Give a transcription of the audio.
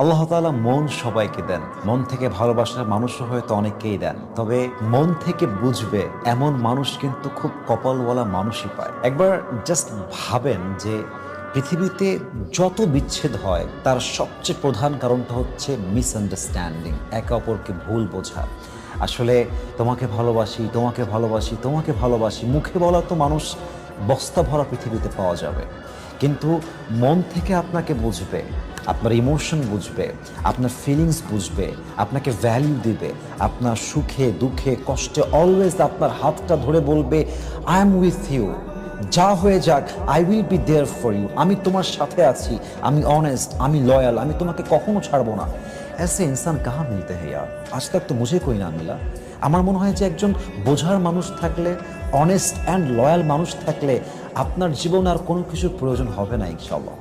আল্লাহ তাআলা মন সবাইকে দেন, মন থেকে ভালোবাসার মানুষও হয়তো অনেককেই দেন, তবে মন থেকে বুঝবে এমন মানুষ কিন্তু খুব কপালওয়ালা মানুষই পায়। একবার জাস্ট ভাবেন যে পৃথিবীতে যত বিচ্ছেদ হয় তার সবচেয়ে প্রধান কারণটা হচ্ছে মিসআন্ডারস্ট্যান্ডিং, একে অপরকে ভুল বোঝা। আসলে তোমাকে ভালোবাসি, তোমাকে ভালোবাসি, তোমাকে ভালোবাসি মুখে বলা তো মানুষ বস্তা ভরা পৃথিবীতে পাওয়া যাবে, কিন্তু মন থেকে আপনাকে বুঝবে, আপনার ইমোশন বুঝবে, আপনার ফিলিংস বুঝবে, আপনাকে ভ্যালু দিবে, আপনার সুখে দুঃখে কষ্টে অলওয়েজ আপনার হাতটা ধরে বলবে আই এম উইথ ইউ, যা হয়ে যাক I will be there for you, আমি তোমার সাথে আছি, আমি অনেস্ট, আমি লয়াল, আমি তোমাকে কখনো ছাড়বো না। ऐसे इंसान कहाँ मिलते हैं यार, आज तक तो मुझे कोई ना मिला। আমার মনে হয় যে একজন বোঝার মানুষ থাকলে, অনেস্ট অ্যান্ড লয়াল মানুষ থাকলে আপনার জীবন আর কোনো কিছুর প্রয়োজন হবে না ইনশাআল্লাহ।